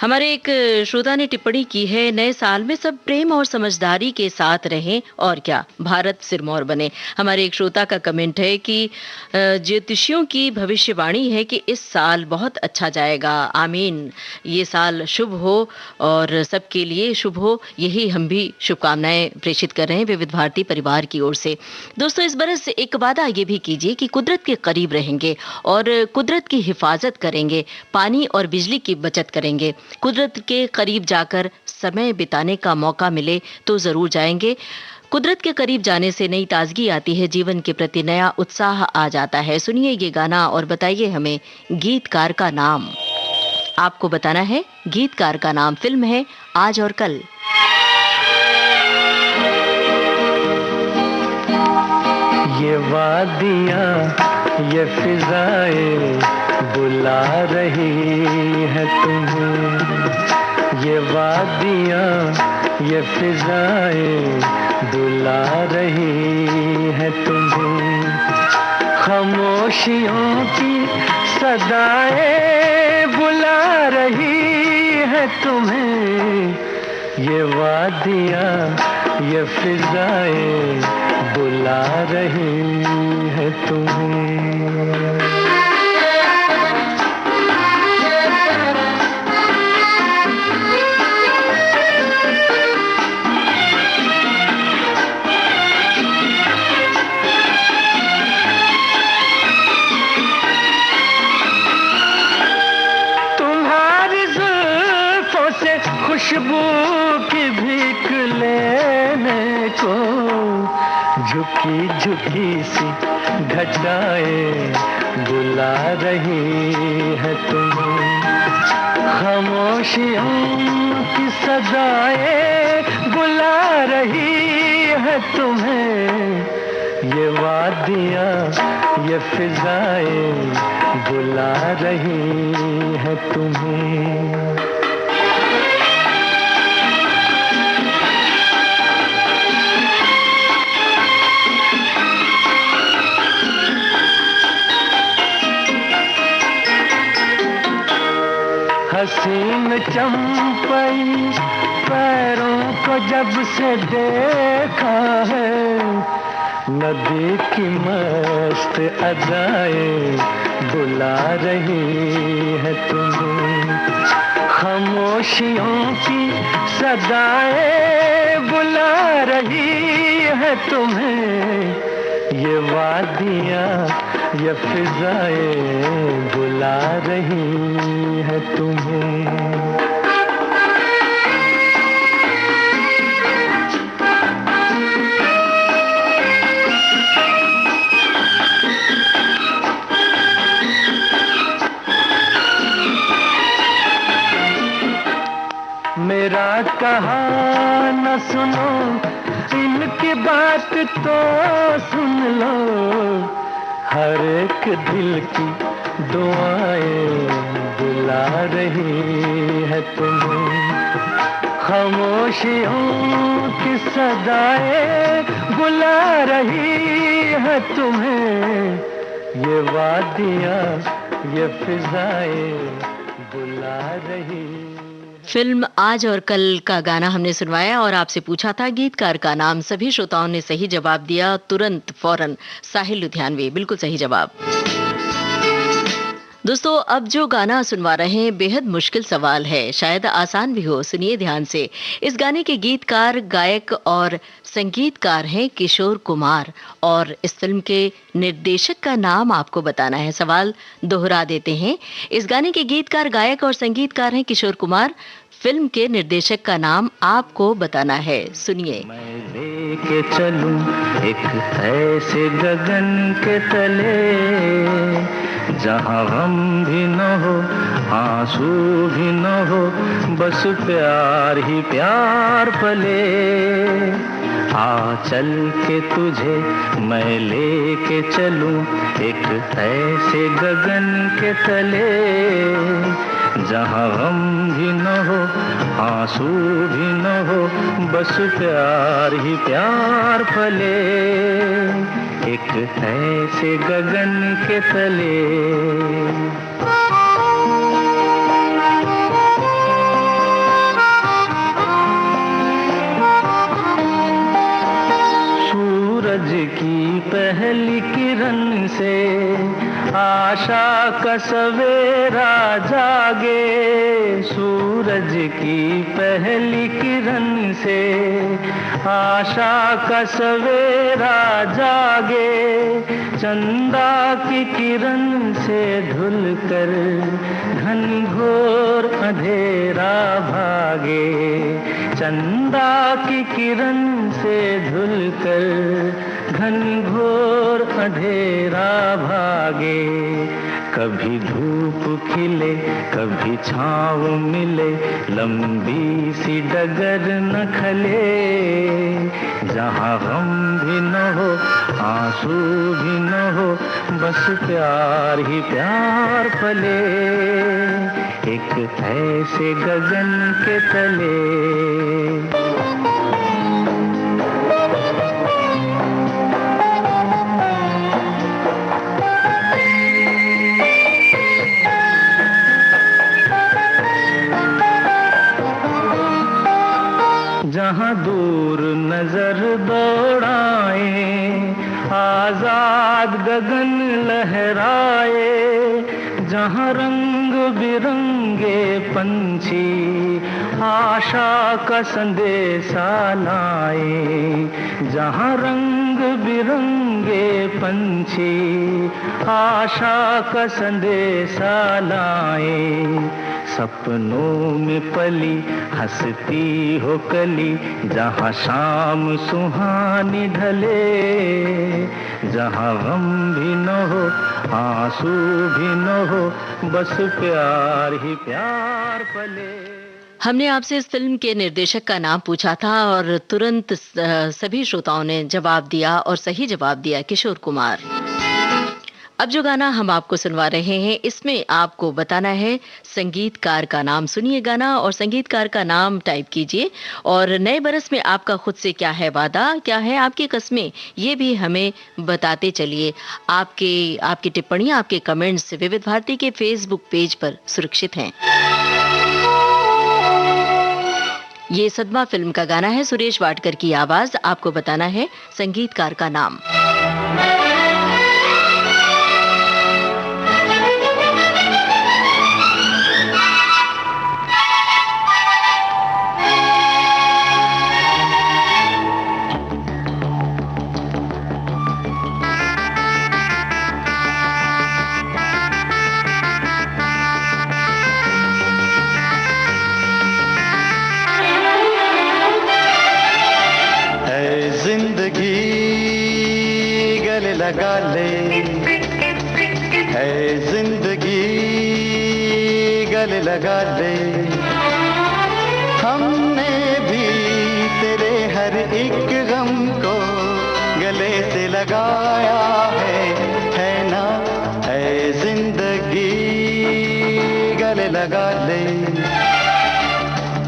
Speaker 1: हमारे एक श्रोता ने टिप्पणी की है, नए साल में सब प्रेम और समझदारी के साथ रहें और क्या, भारत सिरमौर बने। हमारे एक श्रोता का कमेंट है कि ज्योतिषियों की भविष्यवाणी है कि इस साल बहुत अच्छा जाएगा, आमीन। ये साल शुभ हो और सबके लिए शुभ हो, यही हम भी शुभकामनाएं प्रेषित कर रहे हैं विविध भारती परिवार की ओर से। दोस्तों, इस बरस एक वादा ये भी कीजिए कि कुदरत के करीब रहेंगे और कुदरत की हिफाजत करेंगे, पानी और बिजली की बचत करेंगे। कुदरत के करीब जाकर समय बिताने का मौका मिले तो जरूर जाएंगे। कुदरत के करीब जाने से नई ताजगी आती है, जीवन के प्रति नया उत्साह आ जाता है। सुनिए ये गाना और बताइए हमें गीतकार का नाम। आपको बताना है गीतकार का नाम। फिल्म है आज और कल।
Speaker 4: ये वादियाँ ये फिजाएं बुला रही है तुम्हें, ये वादियाँ ये फिजाएं बुला रही है तुम्हें, खामोशियों की सदाएं बुला रही है तुम्हें, ये वादियाँ ये फिजाएं बुला रही है तुम्हें। तुम्हारी जुल्फों से खुशबू की भीख लेने को झुकी झुकी सी घटाएं बुला रही है तुम्हें, खामोशियों की सदाएं बुला रही है तुम्हें, ये वादियाँ ये फिजाएं बुला रही है तुम्हें। हसीन चंपई पैरों को जब से देखा है, नदी की मस्त अदाएं बुला रही है तुम्हें, खामोशियों की सदाएं बुला रही है तुम्हें, ये वादियाँ ये फिजाएं बुला रही है तुम्हें। मेरा कहा न सुनो, इनकी बात तो सुन लो, हर एक दिल की दुआएं बुला रही है तुम्हें, खामोशियों की सदाएं बुला रही है तुम्हें, ये वादियाँ ये फिजाएं बुला रही।
Speaker 1: फिल्म आज और कल का गाना हमने सुनवाया और आपसे पूछा था गीतकार का नाम। सभी श्रोताओं ने सही जवाब दिया, तुरंत फौरन। साहिल लुधियानवी, बिल्कुल सही जवाब। दोस्तों, अब जो गाना सुनवा रहे हैं बेहद मुश्किल सवाल है, शायद आसान भी हो। सुनिए ध्यान से। इस गाने के गीतकार, गायक और संगीतकार हैं किशोर कुमार और इस फिल्म के निर्देशक का नाम आपको बताना है। सवाल दोहरा देते हैं। इस गाने के गीतकार, गायक और संगीतकार हैं किशोर कुमार। फिल्म के निर्देशक का नाम आपको बताना है। सुनिए।
Speaker 2: मैं लेके चलूं एक ऐसे गगन के तले, जहां गम भी न हो आंसू भी न हो, बस प्यार ही प्यार पले। आ चल के तुझे मैं लेके चलूं एक ऐसे गगन के तले, जहां गम भी न हो आंसू भी न हो, बस प्यार ही प्यार फले। एक ऐसे गगन के तले। सूरज की पहली किरण से आशा का सवेरा जागे, सूरज की पहली किरण से आशा का सवेरा जागे, चंदा की किरण से धुलकर घनघोर अंधेरा भागे, चंदा की किरण से धुलकर घनघोर अंधेरा भागे। कभी धूप खिले कभी छाँव मिले, लंबी सी डगर न खले, जहाँ गम भी न हो आंसू भी न हो, बस प्यार ही प्यार फले। एक ऐसे गगन के तले। जहाँ दूर नजर दौड़ाए, आजाद गगन लहराए, जहाँ रंग बिरंगे पंछी आशा का संदेशा लाए, जहाँ रंग बिरंगे पंछी आशा का संदेशा लाए, सपनों में पली हंसती हो कली, जहाँ शाम सुहानी ढले, जहाँ गम भी न हो आंसू भी न हो, बस प्यार ही प्यार पले।
Speaker 1: हमने आपसे इस फिल्म के निर्देशक का नाम पूछा था और तुरंत सभी श्रोताओं ने जवाब दिया और सही जवाब दिया, किशोर कुमार। अब जो गाना हम आपको सुनवा रहे हैं, इसमें आपको बताना है संगीतकार का नाम। सुनिए गाना और संगीतकार का नाम टाइप कीजिए। और नए बरस में आपका खुद से क्या है वादा, क्या है आपकी कस्में, ये भी हमें बताते चलिए। आपकी टिप्पणियां, आपके कमेंट्स विविध भारती के फेसबुक पेज पर सुरक्षित हैं। ये सदमा फिल्म का गाना है, सुरेश वाडकर की आवाज। आपको बताना है संगीतकार का नाम।
Speaker 6: लगा ले है जिंदगी गले लगा ले, हमने भी तेरे हर एक गम को गले से लगाया है ना, है जिंदगी गले लगा ले,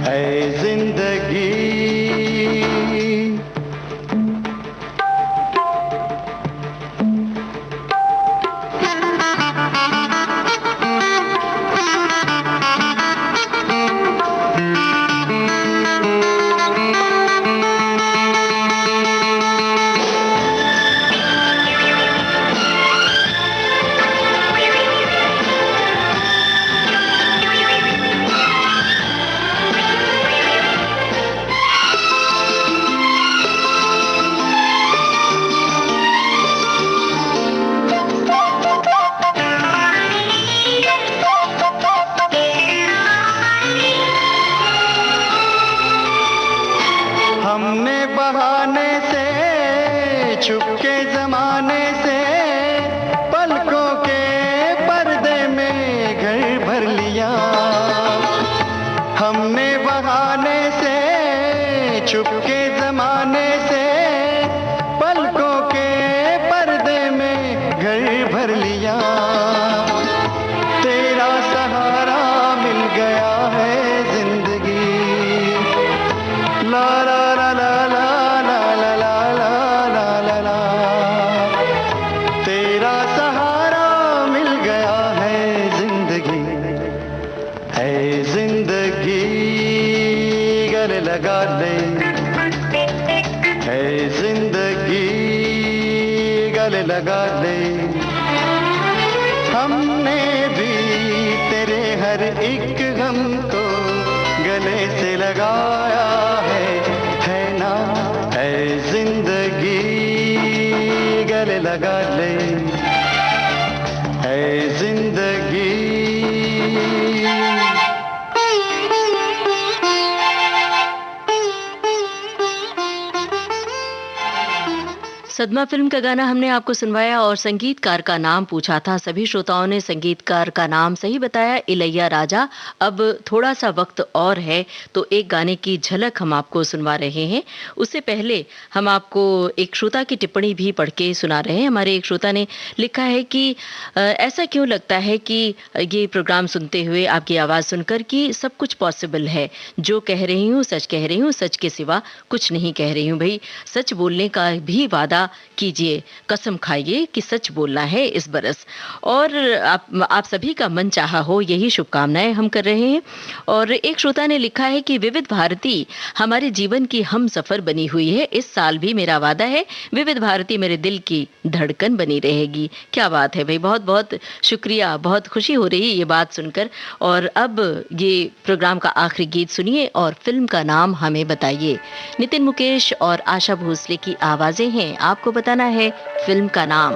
Speaker 6: है जिंदगी। तेरा सहारा मिल गया है जिंदगी, है जिंदगी गले लगा ले, है जिंदगी गले लगा ले। हमने भी तेरे हर एक गम को गले से लगाया है ना, है जिंदगी गले लगा ले, है जिंदगी।
Speaker 1: सदमा फिल्म का गाना हमने आपको सुनवाया और संगीतकार का नाम पूछा था। सभी श्रोताओं ने संगीतकार का नाम सही बताया, इलैया राजा। अब थोड़ा सा वक्त और है तो एक गाने की झलक हम आपको सुनवा रहे हैं। उससे पहले हम आपको एक श्रोता की टिप्पणी भी पढ़ के सुना रहे हैं। हमारे एक श्रोता ने लिखा है कि ऐसा क्यों लगता है कि ये प्रोग्राम सुनते हुए आपकी आवाज़ सुनकर कि सब कुछ पॉसिबल है, जो कह रही हूँ सच कह रही हूँ, सच के सिवा कुछ नहीं कह रही हूँ। भाई सच बोलने का भी वादा कीजिए, कसम खाइए कि सच बोलना है इस बरस। और आप सभी का मन चाहा हो, यही शुभकामनाएं हम कर रहे हैं। और एक श्रोता ने लिखा है कि विविध भारती हमारे जीवन की हम सफर बनी हुई है। इस साल भी मेरा वादा है विविध भारती मेरे दिल की धड़कन बनी रहेगी। क्या बात है भाई, बहुत बहुत शुक्रिया, बहुत खुशी हो रही है ये बात सुनकर। और अब ये प्रोग्राम का आखिरी गीत सुनिए और फिल्म का नाम हमें बताइए। नितिन मुकेश और आशा भोसले की आवाजें हैं, आपको बताना है फिल्म का नाम।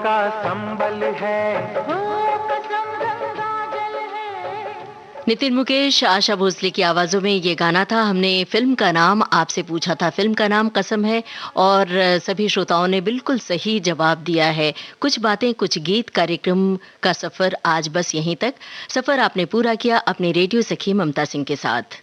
Speaker 5: का संबल है,
Speaker 1: नितिन मुकेश, आशा भोसले की आवाजों में ये गाना था। हमने फिल्म का नाम आपसे पूछा था, फिल्म का नाम कसम है, और सभी श्रोताओं ने बिल्कुल सही जवाब दिया है। कुछ बातें कुछ गीत कार्यक्रम का सफर आज बस यहीं तक। सफर आपने पूरा किया अपने रेडियो सखी ममता सिंह के साथ।